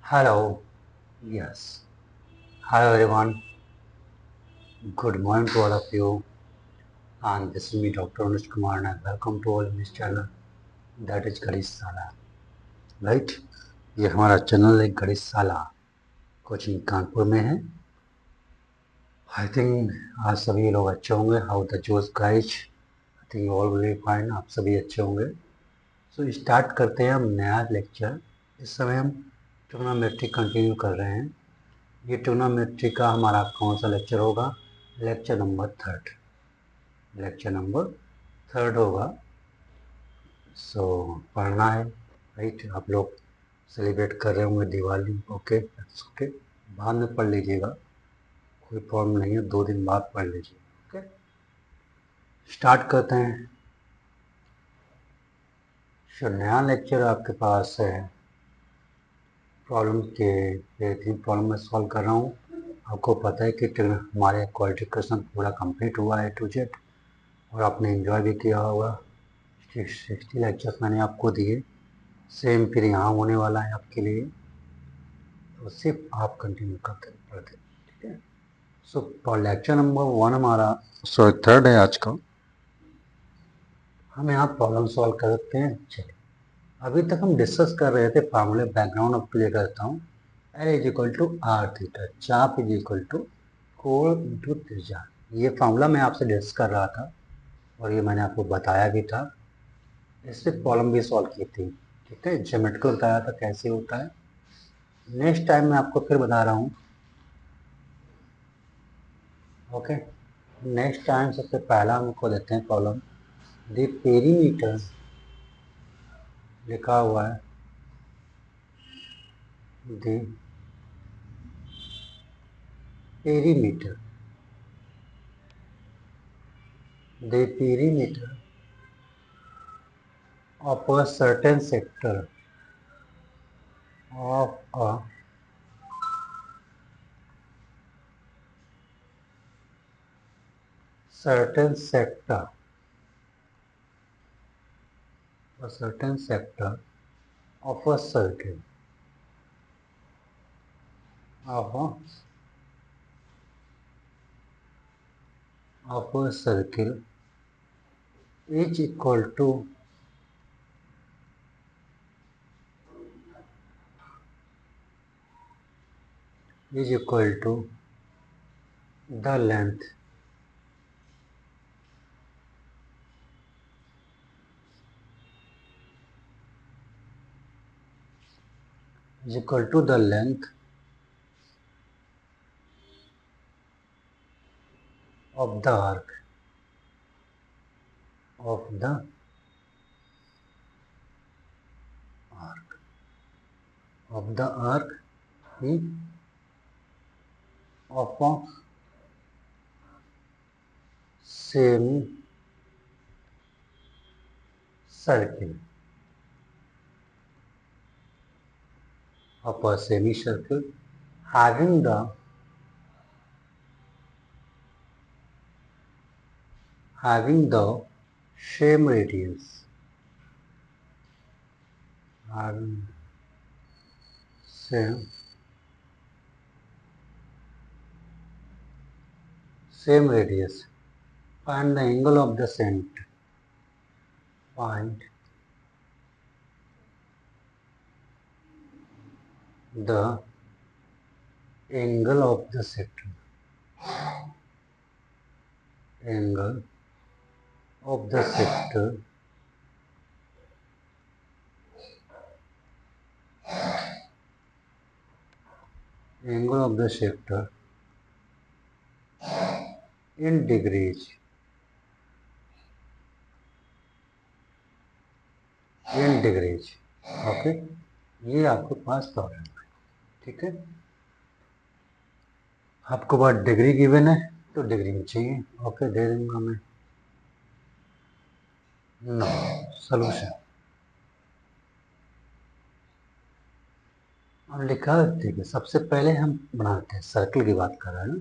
Hello, yes. Hello everyone. Good morning to all of you. And this is me, Dr. Anush Kumar, and welcome to all in this channel. That is गणितशाला, right? ये हमारा channel है गणितशाला coaching Kanpur में है. I think आज सभी लोग अच्छे होंगे. हाउ द जोश guys. I think all will be fine. आप सभी अच्छे होंगे. सो स्टार्ट करते हैं हम नया लेक्चर. इस समय हम ट्रिग्नोमेट्री कंटिन्यू कर रहे हैं. ये ट्रिग्नोमेट्री का हमारा कौन सा लेक्चर होगा? लेक्चर नंबर थर्ड होगा. सो पढ़ना है, राइट. आप लोग सेलिब्रेट कर रहे होंगे दिवाली. Okay, okay. बाद में पढ़ लीजिएगा, कोई प्रॉब्लम नहीं है. 2 दिन बाद पढ़ लीजिए. ओके, स्टार्ट करते हैं. सो नया लेक्चर आपके पास है. प्रॉब्लम के 3 प्रॉब्लम मैं सॉल्व कर रहा हूँ. आपको पता है कि हमारे क्वालिफिकेशन पूरा कंप्लीट हुआ है टू जेड, और आपने एंजॉय भी किया होगा. 60 लेक्चर्स मैंने आपको दिए. सेम फिर यहाँ होने वाला है आपके लिए, तो सिर्फ आप कंटिन्यू करते पढ़ते. ठीक है. सो लेक्चर नंबर 1 हमारा थर्ड है आज का. हम यहाँ प्रॉब्लम सॉल्व कर सकते हैं. चलिए, अभी तक हम डिस्कस कर रहे थे फार्मूले. बैकग्राउंड अब क्लियर करता हूँ. L is equal to R theta, चाप इज इक्वल टू कोण इंटू त्रिज्या. ये फार्मूला मैं आपसे डिस्कस कर रहा था, और ये मैंने आपको बताया भी था. इससे प्रॉब्लम भी सॉल्व की थी. ठीक है, ज्योमेट्रिकल बताया था कैसे होता है. नेक्स्ट टाइम मैं आपको फिर बता रहा हूँ. ओके, नेक्स्ट टाइम सबसे पहला हमको देते हैं प्रॉब्लम. द पेरीमीटर लिखा हुआ है. The perimeter perimeter of a certain sector of a certain sector of a circle of a circle is equal to the length of the arc of the arc of the arc of a semi circle having the same radius. Having same radius. Find the angle of the center. Find the angle of the sector. Angle of the sector angle of the sector in degrees. In degrees. Okay, ये आपके पास problem है. ठीक है, आपको बात degree given है तो degree में चाहिए. ओके, दे दूंगा मैं. नो सोल्यूशन अब लिखा है. ठीक है, सबसे पहले हम बनाते हैं. सर्कल की बात कर रहे हैं ना.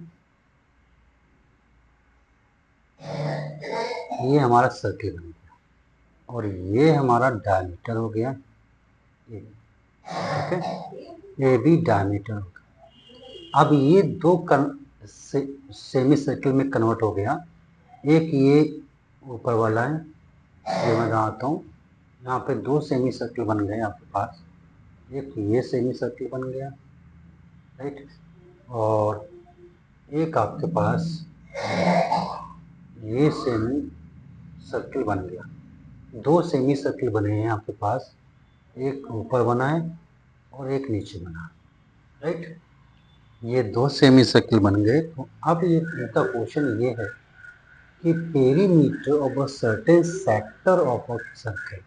ये हमारा सर्कल बन गया, और ये हमारा डायमीटर हो गया. ठीक है, ए बी डायमीटर हो गया। अब ये दो सेमी सर्किल में कन्वर्ट हो गया। एक ये ऊपर वाला है, ये मैं बनाता हूँ। यहाँ पे दो सेमी सर्किल बन गए आपके पास। एक ये सेमी सर्किल बन गया, राइट, और एक आपके पास ये सेमी सर्किल बन गया। दो सेमी सर्किल बने हैं आपके पास, एक ऊपर बना है और एक नीचे बना है, राइट। ये दो सेमी सर्किल बन गए। तो अब ये इनका क्वेश्चन ये है कि perimeter of a certain sector of a circle,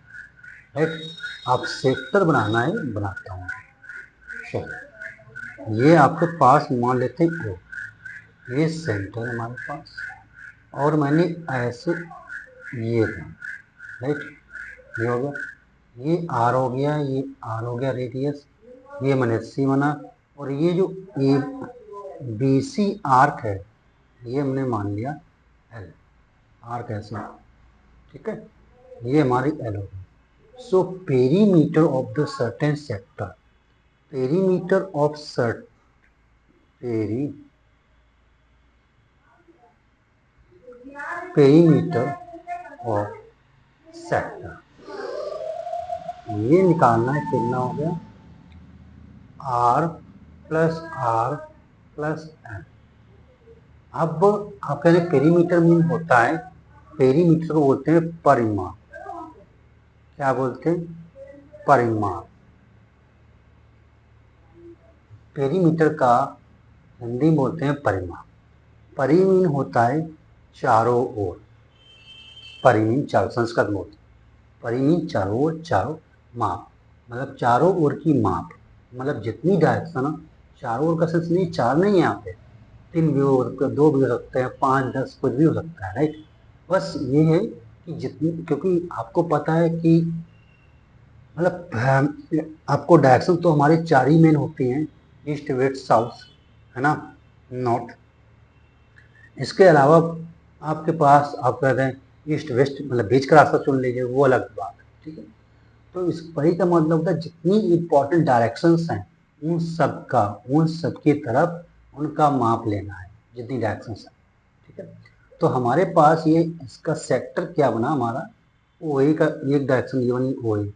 right. आप सेक्टर बनाना है, बनाता हूँ। चलो, ये आपके पास मान लेते हैं ओ, ये सेंटर हमारे पास, और मैंने ऐसे ये राइट, ये हो गया, ये आर हो गया, ये आर हो गया रेडियस, ये मैंने सी बना, और ये जो ए बी सी आर्क है ये हमने मान लिया एल, आर्क ऐसे, ठीक है, ये हमारी एल हो गई। So perimeter of the certain sector, perimeter of cert perimeter of sector, ये निकालना है। कितना हो गया, आर प्लस एन। अब आप कह रहे पेरीमीटर मीन होता है, पेरीमीटर को बोलते हैं परिमाप। क्या बोलते हैं, परिमाप। पेरीमीटर का हिंदी बोलते हैं परिमाप। परिमीन होता है चारों ओर, परिमीन चारों, संस्कृत में होता है परिमीन चारों ओर, चारों माप, मतलब चारों ओर की माप, मतलब जितनी डायरेक्शन, चारों ओर का सेंस नहीं, चार नहीं है यहाँ पे, 3 भी हो सकते हैं, 2 भी हो सकते हैं, 5, 10 कुछ भी हो सकता है, राइट। बस ये है कि जितनी, क्योंकि आपको पता है कि मतलब आपको डायरेक्शन तो हमारे 4 ही मेन होती हैं, ईस्ट वेस्ट साउथ, है ना, नॉर्थ। इसके अलावा आपके पास आप कहते हैं ईस्ट वेस्ट, मतलब बीच का रास्ता चुन लीजिए, वो अलग बात है, ठीक है। तो इस परी का मतलब होता है जितनी इंपॉर्टेंट डायरेक्शंस हैं उन सब की तरफ उनका माप लेना है, जितनी डायरेक्शंस हैं, ठीक है। तो हमारे पास ये इसका सेक्टर क्या बना हमारा, ओ ए का एक डायरेक्शन ये बनी ओ ए,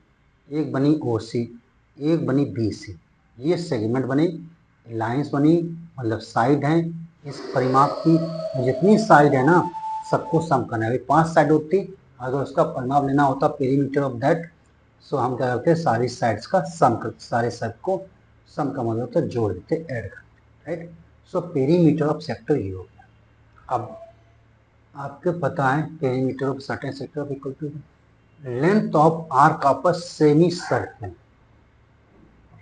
एक बनी ओ सी, एक बनी बी सी, ये सेगमेंट बने, लाइंस बनी, मतलब साइड हैं इस परिमाप की। जितनी साइड है ना सबको सम करना है। 5 साइड होती, अगर उसका परिमाप लेना होता पेरीमीटर ऑफ दैट, सो हम क्या करते हैं सारी साइड्स का सम करते, सारे साइड को सम का मतलब होता है जोड़ देते, ऐड करते, right. So perimeter of sector ये हो गया। अब आपको पता है perimeter of certain sector equal to length of arc of a semi circle,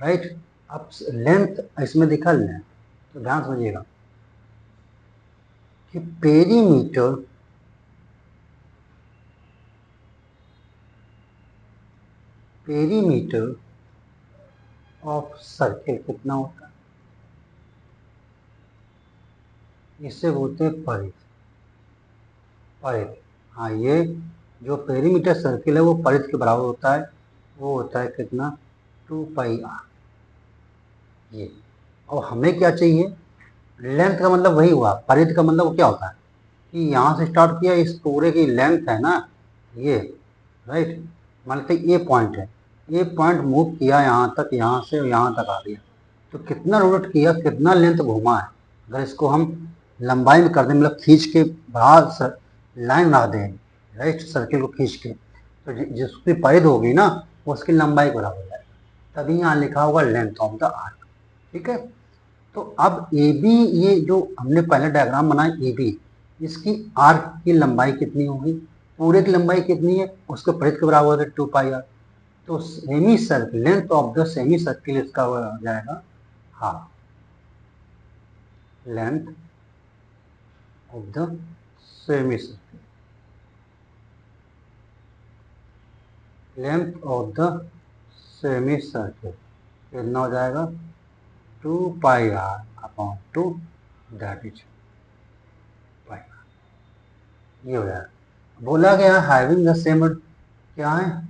right. अब लेंथ इसमें दिखा लें तो ध्यान समझिएगा कि पेरीमीटर ऑफ सर्किल कितना होता है, इससे बोलते हैं परिध। परिध, हाँ, ये जो पेरीमीटर सर्किल है वो परिध के बराबर होता है, वो होता है कितना, 2πr। ये, और हमें क्या चाहिए, लेंथ का मतलब वही हुआ, परिध का मतलब क्या होता है कि यहाँ से स्टार्ट किया, इस पूरे की लेंथ है ना ये, राइट। मान लेते ये पॉइंट है, ये पॉइंट मूव किया यहाँ तक, यहाँ से यहाँ तक आ गया, तो कितना रोटेट किया, कितना लेंथ घूमा है। अगर इसको हम लंबाई में कर दें, मतलब खींच के बाहर लाइन बना दें, राइट, सर्किल को खींच के, तो जिसकी परिध होगी ना उसकी लंबाई बराबर हो जाएगा। तभी यहाँ लिखा होगा लेंथ ऑफ द आर्क, ठीक है। तो अब ए बी, ये जो हमने पहले डायग्राम बनाया ए बी, इसकी आर्क की लंबाई कितनी होगी, पूरे की लंबाई कितनी है, उसके परिध के बराबर है 2πr। तो semi circle, length of the semi circle इसका हो जाएगा half, length of the semi circle, length of the semi circle कितना हो जाएगा, 2πr/2, दैट इज पाई, ये हो जाएगा। बोला गया हैविंग द सेम, क्या है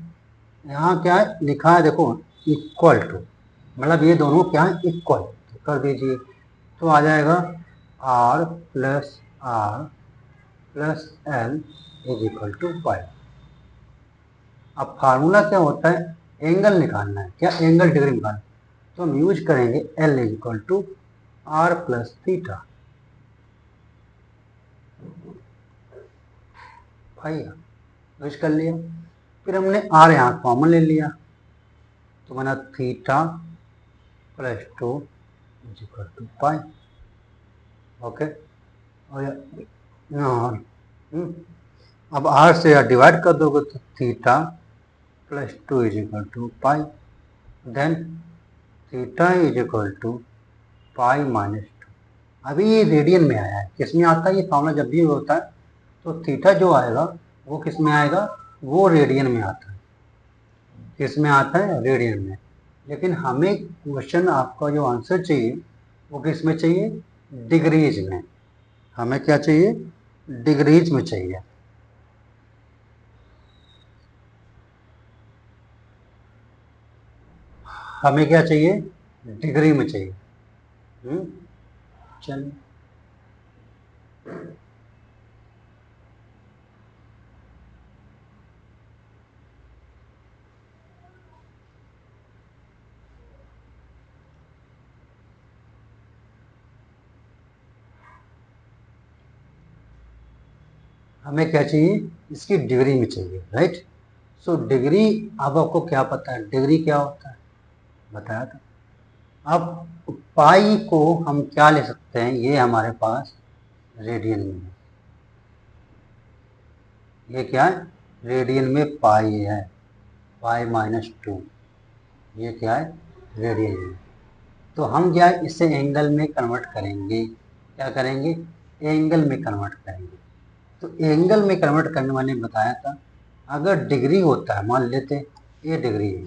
यहाँ, क्या है लिखा है देखो, इक्वल टू, मतलब ये दोनों क्या है, इक्वल। तो कर दीजिए, तो आ जाएगा R plus L is equal to pi. अब फार्मूला क्या होता है, एंगल निकालना है, क्या एंगल डिग्री निकालना है, तो हम यूज करेंगे L is equal to R plus theta. भाई यूज कर लिया, फिर हमने आर यहाँ कॉमन ले लिया, तो बना theta plus two is equal to pi. Okay, और अब आर से डिवाइड कर दोगे तो theta plus two is equal to pi, then theta is equal to pi minus two. अभी ये रेडियन में आया है, किस में आता है ये फॉर्मूला जब भी होता है तो थीटा जो आएगा वो किस में आएगा, वो रेडियन में आता है। किस में आता है, रेडियन में। लेकिन हमें क्वेश्चन आपका जो आंसर चाहिए वो किस में चाहिए, डिग्रीज में। हमें क्या चाहिए, डिग्रीज में चाहिए। हमें क्या चाहिए, डिग्री में चाहिए। चलिए, हमें क्या चाहिए, इसकी डिग्री में चाहिए, राइट। सो डिग्री, अब आपको क्या पता है डिग्री क्या होता है, बताया था। अब पाई को हम क्या ले सकते हैं, ये हमारे पास रेडियन में है, ये क्या है, रेडियन में पाई है, पाई माइनस टू, ये क्या है, रेडियन में। तो हम क्या है, इसे एंगल में कन्वर्ट करेंगे, क्या करेंगे, एंगल में कन्वर्ट करेंगे। तो एंगल में कन्वर्ट करने वाले ने बताया था, अगर डिग्री होता है, मान लेते ये डिग्री है,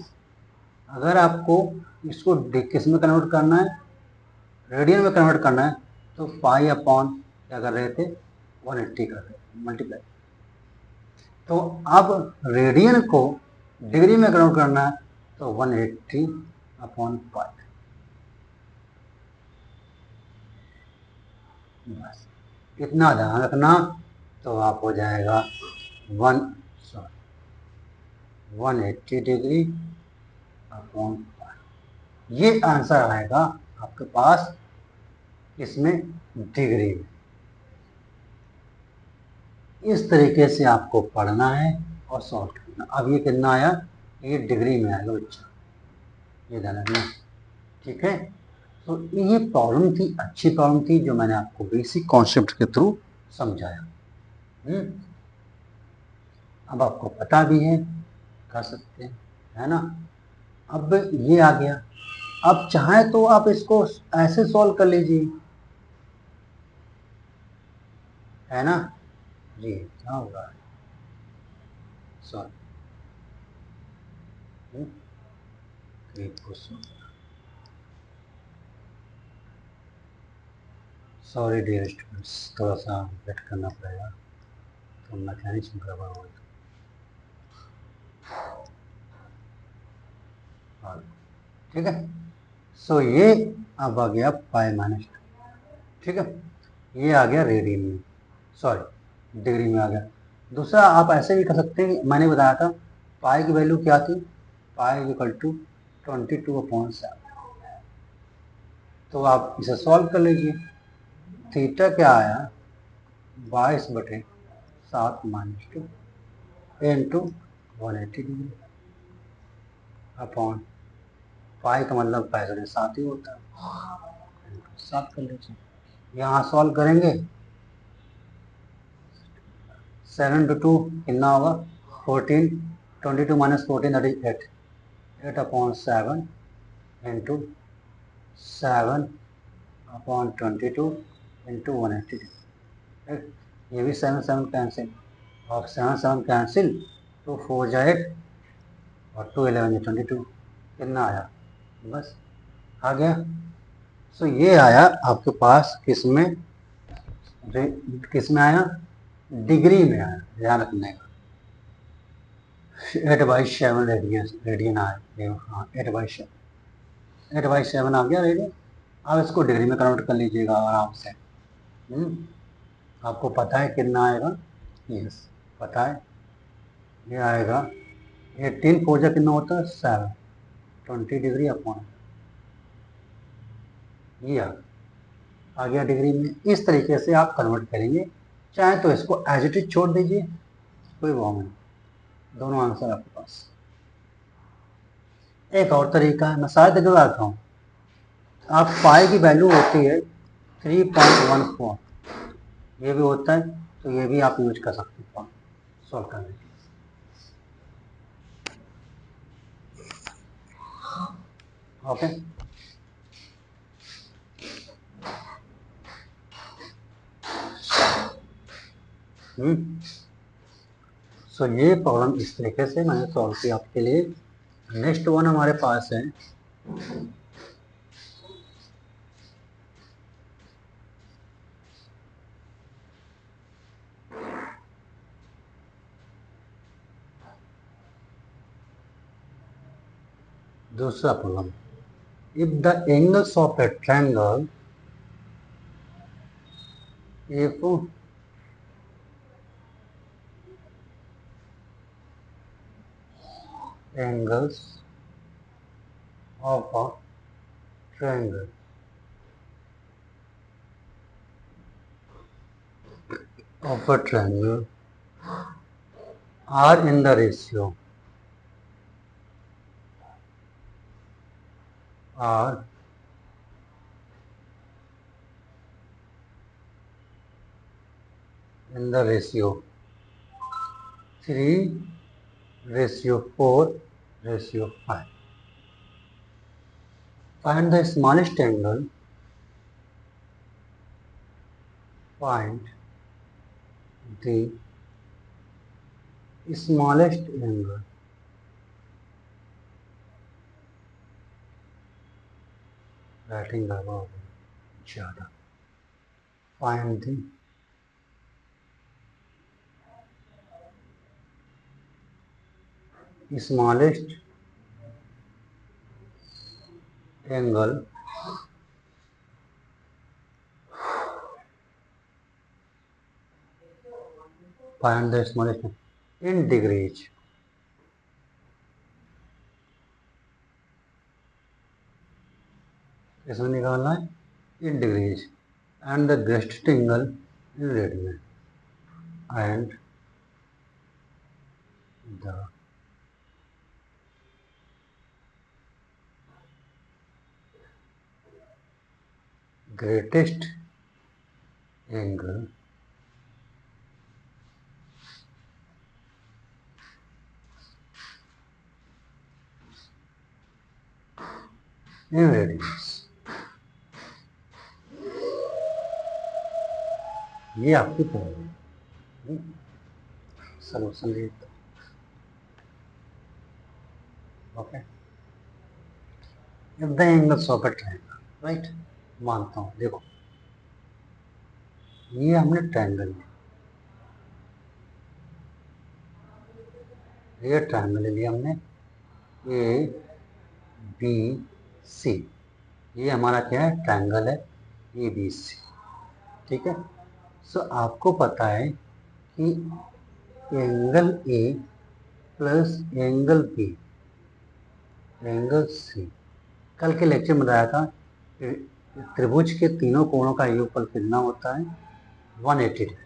अगर आपको इसको किस में कन्वर्ट करना है, रेडियन में कन्वर्ट करना है, तो पाई अपॉन क्या कर रहे थे, 180 कर रहे थे मल्टीप्लाई। तो अब रेडियन को डिग्री में कन्वर्ट करना है, तो 180 अपॉन पाई, बस इतना ध्यान रखना, तो आप हो जाएगा 180 डिग्री अपॉन पाई। ये आंसर आएगा आपके पास इसमें, डिग्री में। इस तरीके से आपको पढ़ना है और सॉल्व करना। अब ये कितना आया, ये डिग्री में आएगा बच्चा, ये ध्यान रखना, ठीक है। तो ये प्रॉब्लम थी, अच्छी प्रॉब्लम थी, जो मैंने आपको बेसिक कॉन्सेप्ट के थ्रू समझाया। अब आपको पता भी है, कर सकते हैं, है ना। अब ये आ गया, अब चाहे तो आप इसको ऐसे सॉल्व कर लीजिए, है ना। जी क्या होगा, सॉल्व सॉरी डियर स्टूडेंट्स, थोड़ा सा वेट करना पड़ेगा, तो मैकेनिज्म गड़बड़ हो गई। ठीक है, सो ये अब आ गया पाई माइनस, ठीक है, ये आ गया रेडियन में, सॉरी डिग्री में आ गया। दूसरा आप ऐसे भी कर सकते हैं, मैंने बताया था पाई की वैल्यू क्या थी, पाई इक्वल टू 22/7। तो आप इसे सॉल्व कर लीजिए, थीटा क्या आया, 22/7 minus two into 180 degree upon pi का मतलब 65 ही होता है, 7 कर लीजिए। यहाँ सॉल्व करेंगे, 7 into 2 कितना होगा, 14, 22 minus 14 that is 8, 8/7 into 7/22 into 180। ये भी 7 7 कैंसिल, और 7 7 कैंसिल, 2 4 जा 8 और 2 11 22, कितना आया, बस आ गया। सो ये आया आपके पास किस में, किस में आया, डिग्री में आया, ध्यान रखने का। 8/7 रेडियन आया, हाँ 8/7, 8/7 आ गया रेडी। अब इसको डिग्री में कन्वर्ट कर लीजिएगा आराम से। आपको पता है कितना आएगा? यस पता है, ये आएगा 18 4 कितना होता है 7, 20 डिग्री अपॉन ये आ गया डिग्री में। इस तरीके से आप कन्वर्ट करेंगे। चाहे तो इसको एज इट इज छोड़ दीजिए, कोई प्रॉब्लम नहीं, दोनों आंसर आपके पास। एक और तरीका है, मैं शायद बताता हूँ। आप पाई की वैल्यू होती है 3.14, ये भी होता है, तो ये भी आप यूज कर सकते हैं सॉल्व करने के लिए। ओके, सो ये प्रॉब्लम इस तरीके से मैंने सॉल्व किया आपके लिए। नेक्स्ट वन हमारे पास है दूसरा problem. If the angles of A triangle, if angles of a triangle are in the ratio are in the ratio 3:4:5. Find the smallest angle. Find the smallest angle writing above ज़्यादा. Find the smallest angle find the smallest in degrees. इसमें निकालना है in degrees and the greatest angle in radian and the greatest angle in radians. ये आपकी problem solution लिखते okay. If the angles of a triangle, right, मानता हूँ, देखो ये हमने ट्रायंगल लिया, ये ट्रायंगल लिया हमने ए बी सी, ये हमारा क्या है ट्रायंगल है ए बी सी, ठीक है। सो आपको पता है कि angle A plus angle B angle C, कल के लेक्चर में बताया था त्रिभुज के तीनों कोणों का योगफल कितना होता है 180 डिग्री,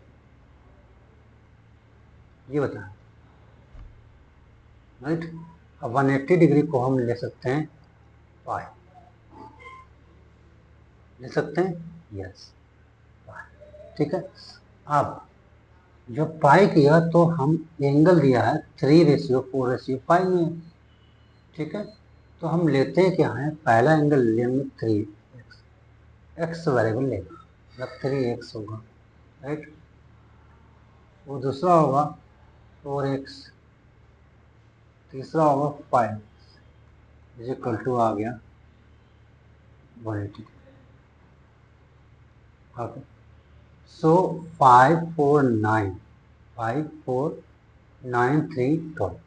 ये बताया, राइट। अब 180 डिग्री को हम ले सकते हैं पाई, ले सकते हैं, यस पाई, ठीक है। अब जब पाई किया तो हम एंगल दिया है 3:4:5 में, ठीक है। तो हम लेते हैं क्या है, पहला एंगल लेंगे 3x, एक्स वेरिएबल लेंगे, मतलब 3x होगा, राइट। वो दूसरा होगा 4x, तीसरा होगा 5 इज इक्वल टू आ गया 180, ओके। सो 5, 4, 9, 5, 4, 9, 3, 12,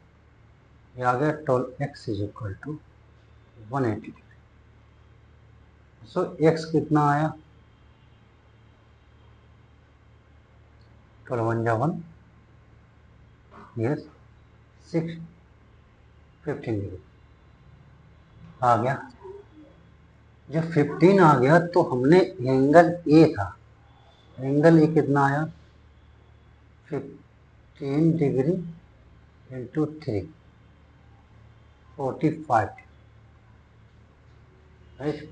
ये आ गया 12x is equal to 180 degree, so x कितना आया, 12 1 जा 1, यस 6 15 डिग्री आ गया। जब 15 आ गया तो हमने एंगल ए था, एंगल ए कितना आया, 15 degree into 3 45, right.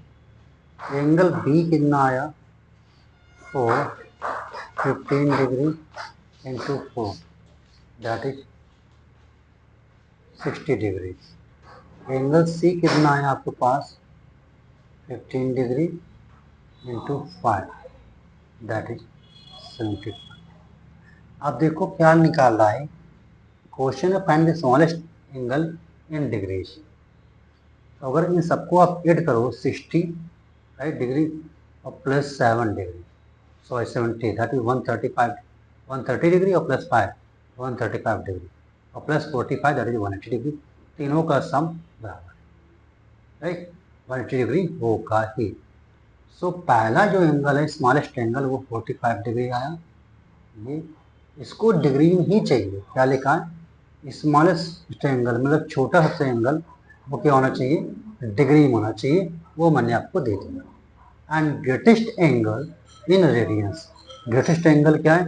Angle B कितना आया, 4 15 degree into 4 that is 60 degree. Angle C कितना है आपके पास, 15 डिग्री इंटू 5 दैट इज 75। अब देखो क्या निकाल रहा है क्वेश्चन है, find the smallest angle in degrees. तो अगर इन सबको आप ऐड करो 60 राइट डिग्री और plus 7 degree, sorry 70 that is 135, 130 degree और प्लस 5 135 डिग्री और प्लस 45 दैट इज 180 डिग्री, तीनों का सम बराबर, राइट 180 डिग्री होगा ही। सो पहला जो एंगल है स्मॉलेस्ट एंगल वो 45 डिग्री आया, ये इसको डिग्री में ही चाहिए, क्या लिखा है, स्मॉलेस्ट एंगल मतलब छोटा सबसे एंगल वो क्या होना चाहिए, डिग्री में होना चाहिए, वो मैंने आपको दे दिया। And greatest angle in radiance, greatest angle क्या है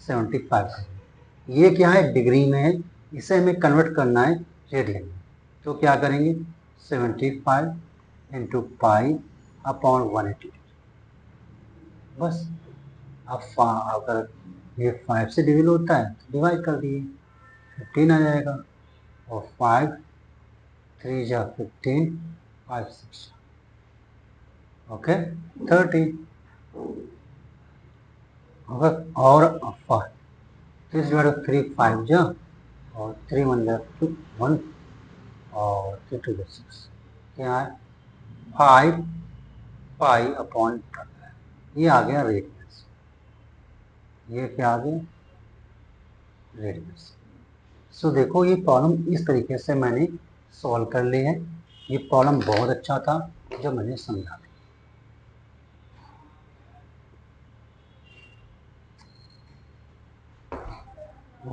75 डिग्री, ये क्या है डिग्री में है, इसे हमें कन्वर्ट करना है रेडियन में, तो क्या करेंगे 75 इंटू पाई अपॉन 180, बस। अब अगर ये 5 से डिविड होता है तो डिवाइड कर दिए, 15 आ जाएगा और 5 3 जा 15 5 6 ओके 30 और 3 डिवाइड 3 5 जा और 3 1 जा 1 और 3 2 जा 6, क्या है 5 पाई अपॉन, ये आ गया रेडियंस, ये क्या आ गया रेडियंस। सो देखो ये प्रॉब्लम इस तरीके से मैंने सॉल्व कर ली है, ये प्रॉब्लम बहुत अच्छा था जो मैंने समझा दिया।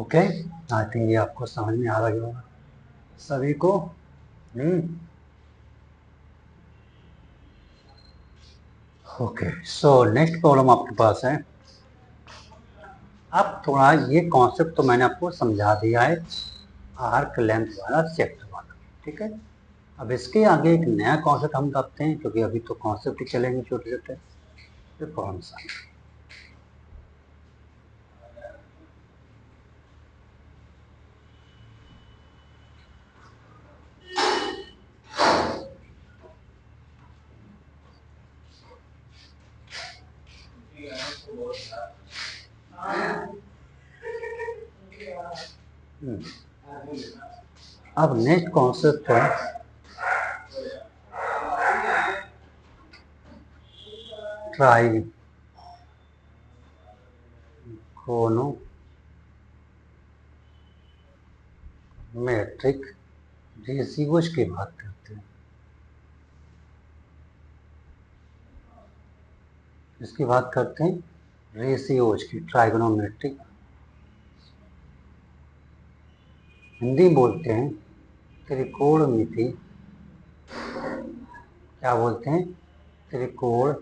ओके आई थिंक ये आपको समझ में आ रहा होगा सभी को। ओके सो नेक्स्ट प्रॉब्लम आपके पास है, अब थोड़ा ये कॉन्सेप्ट तो मैंने आपको समझा दिया है, आर्क लेंथ वाला सेक्टर वाला, ठीक है। अब इसके आगे एक नया कॉन्सेप्ट हम करते हैं, क्योंकि अभी तो कॉन्सेप्ट ही चलेंगे छोटे छोटे, तो कौन सा, अब नेक्स्ट कॉन्सेप्ट है ट्राइगोनोमेट्रिक रेशियोज की बात करते हैं, इसकी बात करते हैं रेशियोज की, ट्राइगोनोमेट्रिक, हिंदी बोलते हैं त्रिकोणमिति, क्या बोलते हैं त्रिकोणमिति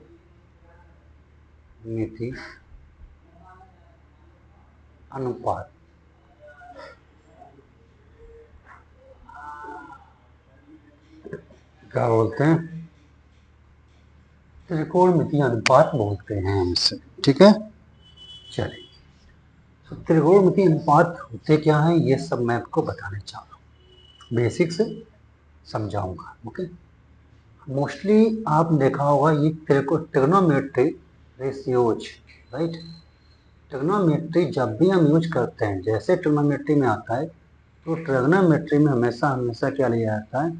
अनुपात, क्या बोलते हैं त्रिकोणमिति अनुपात बोलते हैं हम इसे, ठीक है। चलिए तो त्रिकोणमिति अनुपात होते क्या है ये सब मैं आपको बताने चाह रहा हूँ, बेसिक से समझाऊंगा, ओके। मोस्टली आप देखा होगा ये ट्रिग्नोमेट्री रेशियोज, राइट। ट्रिग्नोमेट्री जब भी हम यूज करते हैं, जैसे ट्रिग्नोमेट्री में आता है तो ट्रिग्नोमेट्री में हमेशा हमेशा क्या लिया जाता है,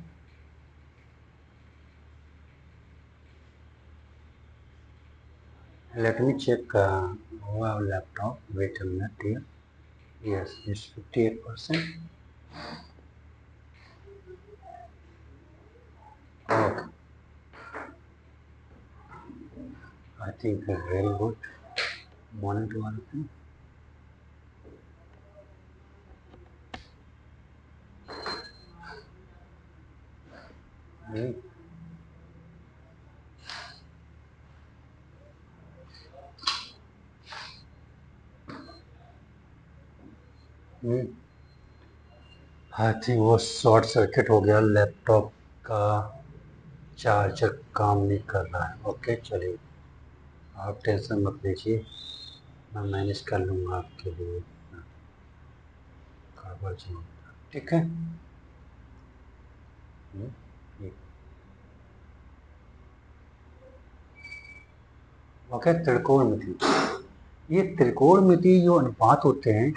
let me check our laptop, wait a minute here, yes it's 58%, okay I think very good. Morning to all of you. I think वो शॉर्ट सर्किट हो गया, लैपटॉप का चार्जर काम नहीं कर रहा है। ओके चलिए, आप टेंशन मत लीजिए, मैं मैनेज कर लूँगा आपके लिए। गड़बड़ जी, ठीक है। ओके, त्रिकोणमिति। ये त्रिकोणमिति जो अनुपात होते हैं,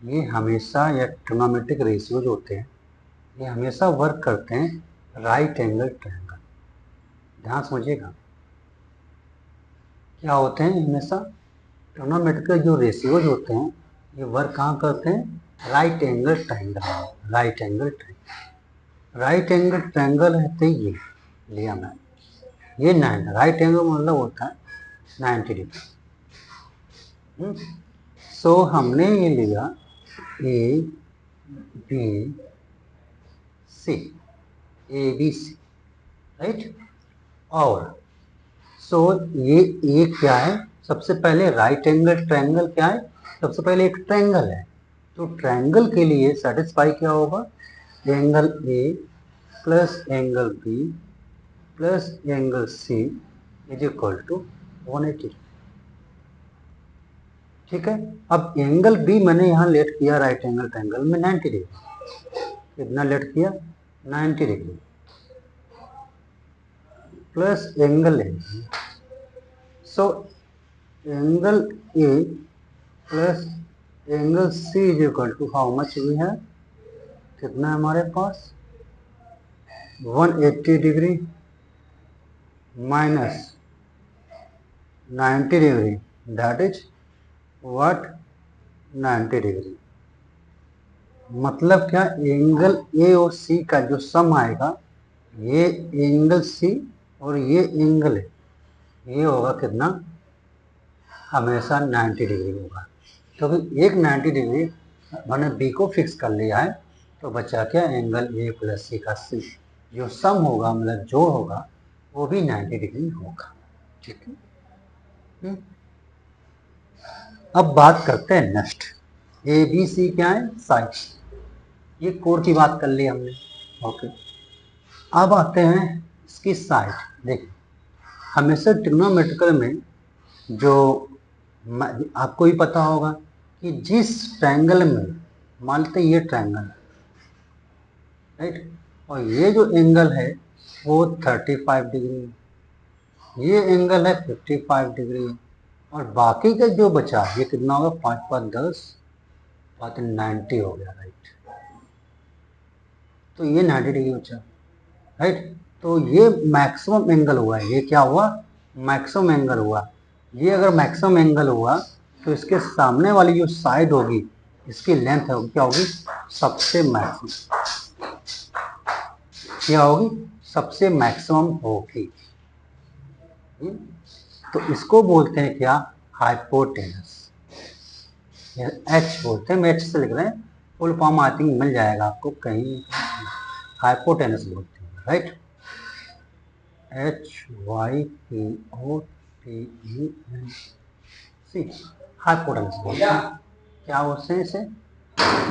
ये हमेशा, या ट्रिग्नोमेट्रिक रेशियो जो होते हैं, ये हमेशा वर्क करते हैं राइट एंगल ट्रायंगल। ध्यान समझिएगा, क्या होते हैं हमेशा ट्रिग्नोमेट्रिक जो रेशियोज होते हैं, ये वर्क कहाँ करते हैं? Right angle triangle. Right angle triangle, right angle triangle है ये लिया मैं, ये 9 राइट एंगल मतलब होता है 90 डिग्री। सो हमने ये लिया A B C, A B C, right. और सो ये ए क्या है? सबसे पहले राइट एंगल ट्रायंगल क्या है? सबसे पहले एक ट्रायंगल है, तो ट्रायंगल के लिए सेटिस्फाई क्या होगा? Angle A plus angle B plus angle C is equal to 180। ठीक है। अब एंगल बी मैंने यहाँ लेट किया राइट एंगल ट्रायंगल में 90 डिग्री। कितना लेट किया? 90 degree plus angle A. So angle A plus angle C is equal to how much we है? कितना है हमारे पास? 180 degree minus 90 degree, that is what? 90 degree. मतलब क्या? एंगल ए और सी का जो सम आएगा, ये एंगल सी और ये एंगल है, ये होगा कितना? हमेशा 90 डिग्री होगा। क्योंकि एक 90 डिग्री मैंने बी को फिक्स कर लिया है, तो बचा क्या? एंगल ए प्लस सी का सी जो सम होगा, मतलब जोड़ होगा, वो भी 90 डिग्री होगा। ठीक है। अब बात करते हैं नेक्स्ट, ए बी सी क्या है? साइड। ये कोर की बात कर ली हमने। ओके, अब आते हैं इसकी साइड। देखिए, हमेशा ट्रिग्नोमेट्रिकल में जो आपको भी पता होगा कि जिस ट्रायंगल में, मान लेते ये ट्रायंगल, राइट, और ये जो एंगल है वो 35 डिग्री, ये एंगल है 55 डिग्री, और बाकी का जो बचा ये कितना होगा? 5 5 10 5 90 हो गया, राइट। तो ये 90 डिग्री बचा, राइट। तो ये मैक्सिमम एंगल हुआ, ये क्या हुआ? मैक्सिमम एंगल हुआ। ये अगर मैक्सिमम एंगल हुआ तो इसके सामने वाली जो साइड होगी, इसकी लेंथ होगी क्या होगी? सबसे मैक्सिमम। क्या होगी? सबसे मैक्सिमम होगी। तो इसको बोलते हैं क्या? हाइपोटेनस। एच बोलते हैं, मैं एच से लिख रहे हैं, फुल फॉर्म आई थिंक मिल जाएगा आपको कहीं। हाइपोटेनस बोलते हैं, राइट। HYPOTENC, हाइपोटेनस बोलते हैं। क्या बोलते हैं इसे?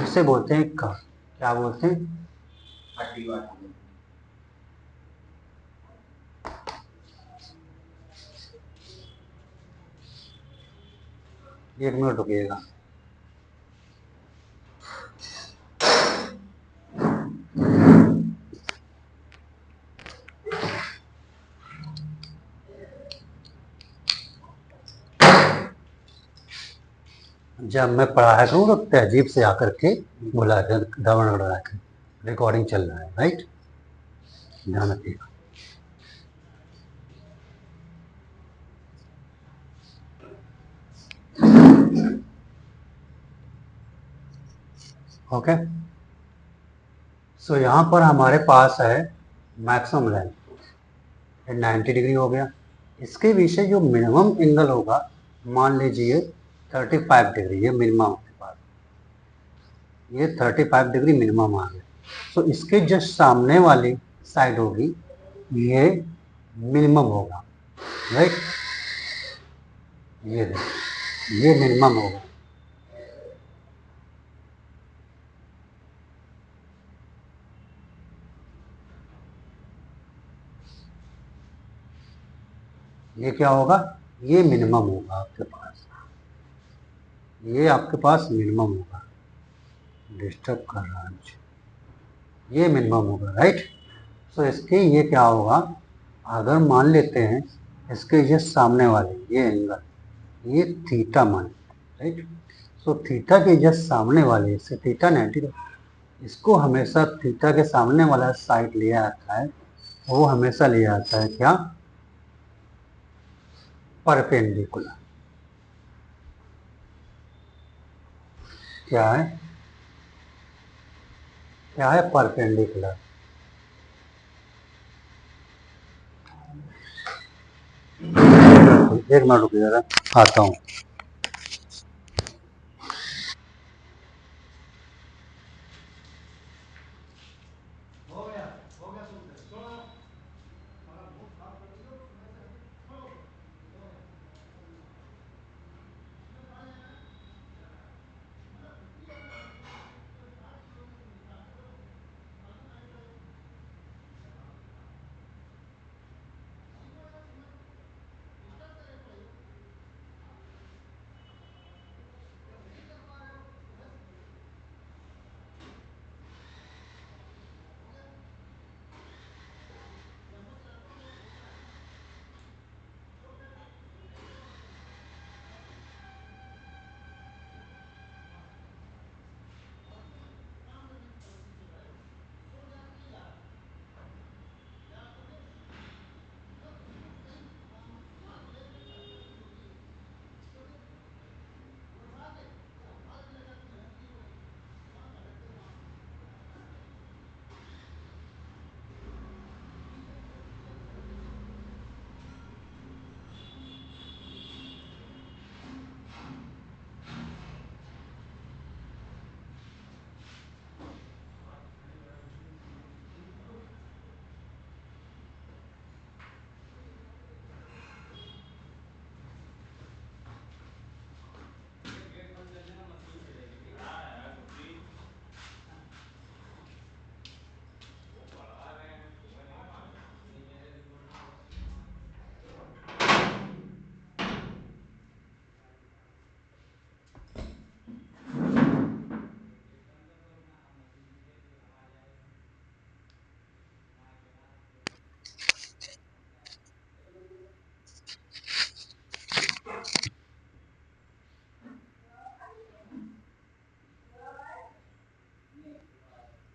इसे बोलते हैं कर्व। क्या बोलते हैं? एक मिनट रुकिएगा। जब मैं पढ़ाया करूँ तो तहजीब से आकर के बुला कर दबड़ बढ़ा कर, रिकॉर्डिंग चल रहा है, राइट, ध्यान रखिएगा। ओके, सो यहाँ पर हमारे पास है मैक्सिमम लेंथ 90 डिग्री हो गया, इसके पीछे जो मिनिमम एंगल होगा, मान लीजिए 35 डिग्री, ये मिनिमम आपके पास, ये 35 डिग्री मिनिमम आ गया। तो इसके जस्ट सामने वाली साइड होगी, ये मिनिमम होगा, राइट। ये मिनिमम होगा। ये क्या होगा, ये मिनिमम होगा आपके पास, ये आपके पास मिनिमम होगा। डिस्टर्ब कर रहा है मुझे। ये मिनिमम होगा, राइट। तो इसके ये क्या होगा, अगर मान लेते हैं इसके जस्ट सामने वाले ये एंगल, ये थीटा मान, राइट। सो थीटा के जस्ट सामने वाले, इससे थीटा 90, इसको हमेशा थीटा के सामने वाला साइड लिया जाता है, वो हमेशा लिया जाता है क्या, परपेंडिकुलर। क्या है, क्या है, परपेंडिकुलर। एक मिनट रुकिए जरा, आता हूँ।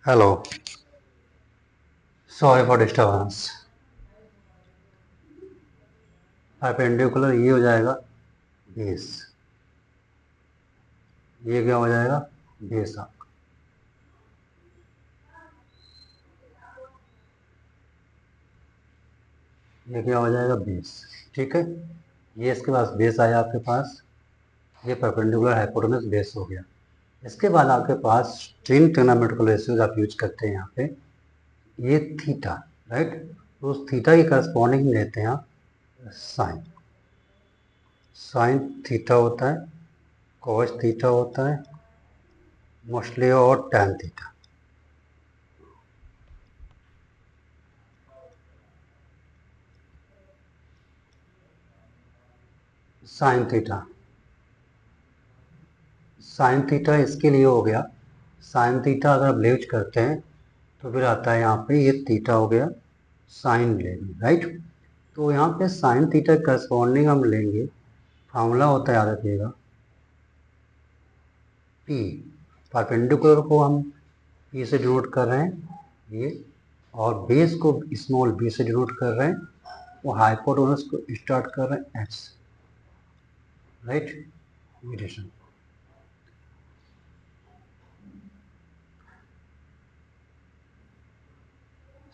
Hello, sorry for disturbance. Perpendicular ये हो जाएगा बेस, ये क्या हो जाएगा, बेस आपका। ये क्या हो जाएगा, बेस, ठीक है। ये इसके पास बेस आया आपके पास, ये परपेंडिकुलर हाइपोटेनस बेस हो गया। इसके बाद आपके पास तीन ट्रिग्नोमेट्रिकल रेशियोज आप यूज करते हैं यहाँ पे, ये थीटा, राइट। तो उस थीटा की करस्पॉन्डिंग लेते हैं आप साइन, साइन थीटा होता है, कॉस थीटा होता है मोस्टली, और tan theta. Sine theta, sine theta इसके लिए हो गया, साइन थीटा अगर आप यूज करते हैं तो फिर आता है यहाँ पे ये थीटा हो गया, साइन लेंगे, राइट। तो यहाँ पे साइन थीटा करस्पॉन्डिंग हम लेंगे, फार्मूला होता है, याद रखिएगा, पी। परपेंडिकुलर को हम पी से डिनोट कर रहे हैं ये, और बेस को स्मॉल बी से डिनोट कर रहे हैं, और हाइपोटेनस को स्टार्ट कर रहे हैं H, right. Equation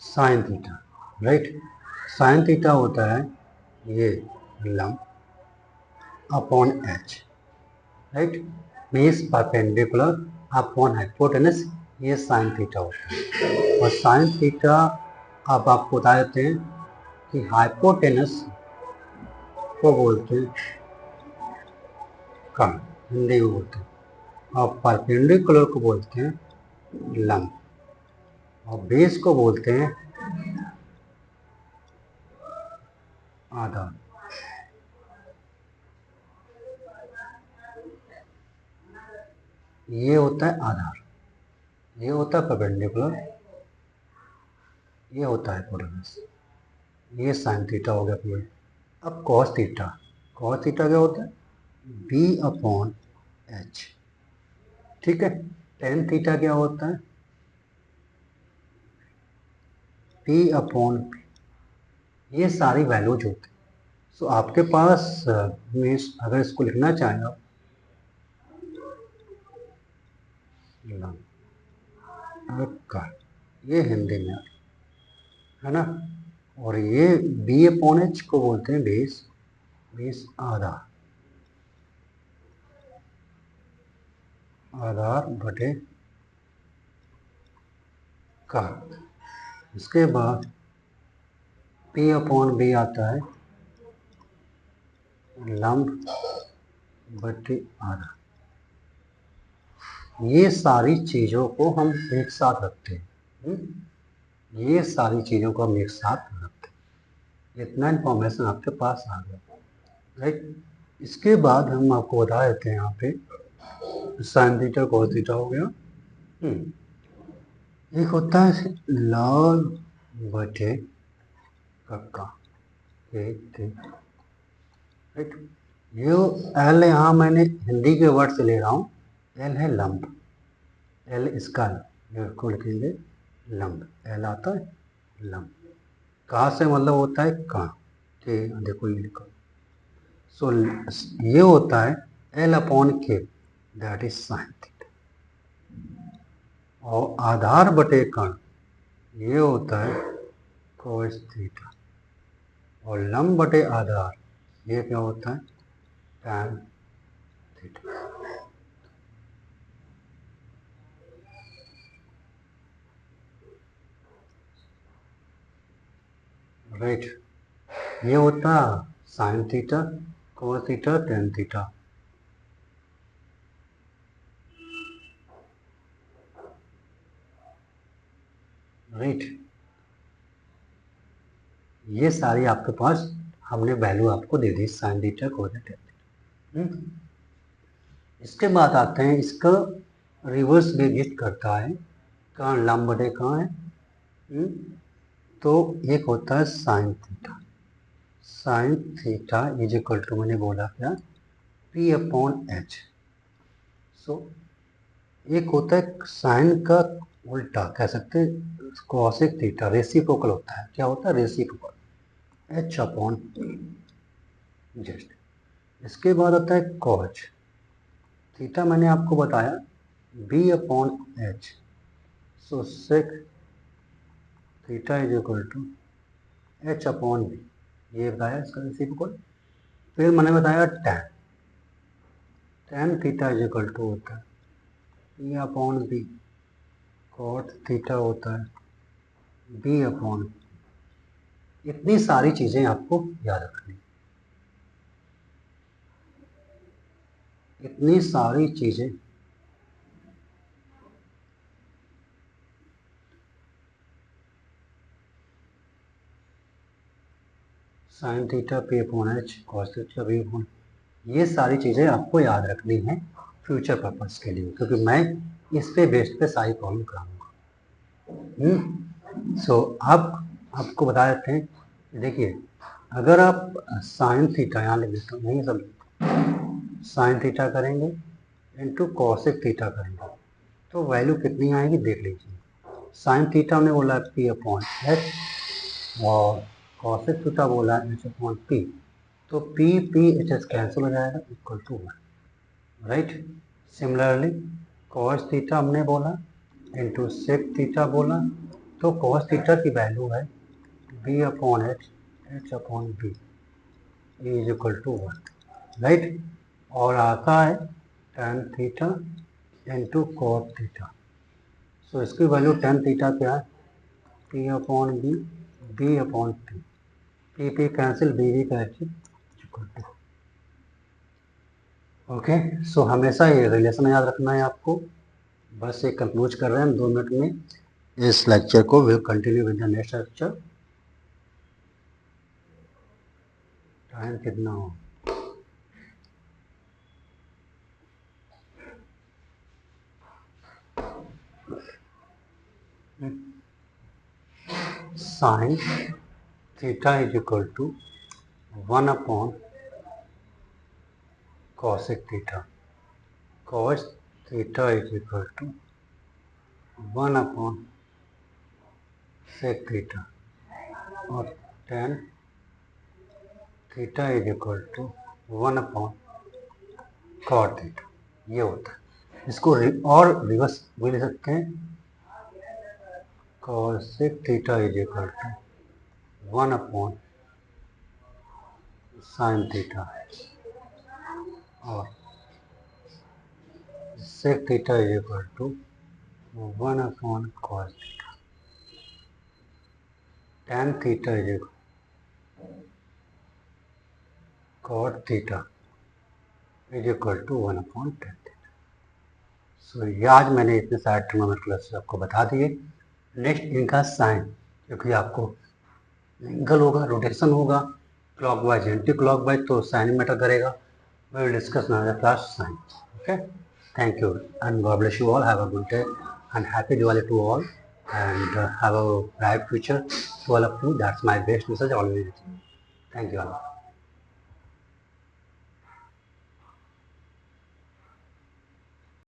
sine theta, right. Sine theta होता है ये लंब upon H, right, means perpendicular upon hypotenuse, ये साइन थीटा होता है। और साइन थीटा अब आपको बता देते हैं कि हाइपोटेनस को बोलते हैं कर्ण, हिंदी में बोलते हैं, और परपेंडिकुलर को बोलते हैं लंब, और बेस को बोलते हैं आधार। ये होता है आधार, ये होता है परपेंडिकुलर, ये होता है हाइपोटेनस, ये साइन थीटा हो गया पूरे। अब कॉस थीटा, कॉस थीटा क्या होता है? बी अपॉन एच, ठीक है। टेन थीटा क्या होता है? पी अपॉन पी, ये सारी वैल्यूज होती है। सो आपके पास मीन्स अगर इसको लिखना चाहें आप, ये हिंदी में है ना, और ये बी अपॉन एच को बोलते हैं बेस, बेस आधार, आधार बटे का। इसके बाद पी अपॉन बी आता है लंब बटे आधार। ये सारी चीज़ों को हम एक साथ रखते हैं, ये सारी चीज़ों को हम एक साथ रखते हैं। इतना इन्फॉर्मेशन आपके पास आ गया, राइट। इसके बाद हम आपको बता देते हैं यहाँ पे साइन थीटा कॉस थीटा हो गया। एक होता है लॉग बटे कक्का, राइट। ये एल यहाँ मैंने हिंदी के वर्ड से ले रहा हूँ, एल है लंब, एल इसका को लिखेंगे लंब, एल आता है लंब, कहाँ से मतलब होता है कहाँ, ठीक, देखो ये लिखो। सो ये होता है एल अपॉन के, दैट इज साइन थीटा, और आधार बटे कर्ण ये होता है कोस थीटा, और लंब बटे आधार ये क्या होता है टैन थीटा। राइट, ये होता sine theta cos theta tan theta. Right, ये सारी आपके पास हमने वैल्यू आपको दे दी, sine theta cos theta tan theta. इसके बाद आते हैं, इसका रिवर्स भी एग्जिस्ट करता है, कहाँ लंब बटे कहाँ है, तो एक होता है sine theta, sine theta is equal to मैंने बोला क्या पी अपॉन एच। सो एक होता है साइन का उल्टा कह सकते हैं कॉसिक थीटा, रेसिप्रोकल होता है, क्या होता है रेसिप्रोकल, एच अपॉन जस्ट। इसके बाद आता है कॉच थीटा, मैंने आपको बताया B upon H, so sec theta is equal to H upon B, ये बताया इसका रेसिप्रोकल। फिर मैंने बताया tan, tan theta is equal to होता है P upon B, cot theta होता है बी अपॉन। इतनी सारी चीज़ें आपको याद रखनी, इतनी सारी चीज़ें, sine theta P upon H, cos theta P upon, ये सारी चीज़ें आपको याद रखनी है फ्यूचर पर्पस के लिए, क्योंकि मैं इस पे बेस्ड पे सारी प्रॉब्लम कराऊंगा। सो अब आपको बता देते हैं, देखिए अगर आप साइन थीटा यहाँ लिख देता हूँ, यही सब साइन थीटा करेंगे इंटू कॉसिक थीटा करेंगे तो वैल्यू कितनी आएगी देख लीजिए। साइन थीटा हमने बोला पी अपॉन एच, और कॉसिक थीटा बोला एच अपॉन पी, तो P P H S cancel हो जाएगा, equal to 1, right. Similarly cos theta हमने बोला इंटू सेक थीटा बोला, तो कॉस थीटा की वैल्यू है B upon H, H upon B, is equal to 1, right. और आता है tan theta into cot theta. So इसकी वैल्यू tan थीटा क्या है, P upon B, B upon T, P cancel, B cancel, equal to. Okay, so हमेशा ये relation याद रखना है आपको। बस ये कंक्लूज कर रहे हैं हम 2 मिनट में इस लेक्चर को। Will continue with the next lecture. Time कितना हो, sine theta is equal to 1 upon cosec theta, cos theta is equal to 1 upon sec theta, और tan theta is equal to 1 upon cot theta. ये होता है। इसको और reverse भी ले सकते हैं, cosec theta is equal to 1 upon sine theta, और sec theta is equal to 1 upon cos theta. tan theta is equal cot theta is equal to 1 upon tan theta. So ये आज मैंने इतने सारे ट्रिग्नोमेट्री आपको बता दिए। नेक्स्ट इनका साइन, क्योंकि आपको एंगल होगा, रोटेशन होगा, क्लॉकवाइज एंटी क्लॉकवाइज, तो साइन मैटर करेगा। We will discuss another class sign. Okay, thank you and God bless you all. Have a good day and happy Diwali to all, and have a bright future to all of you. That's my best message always. Thank you all.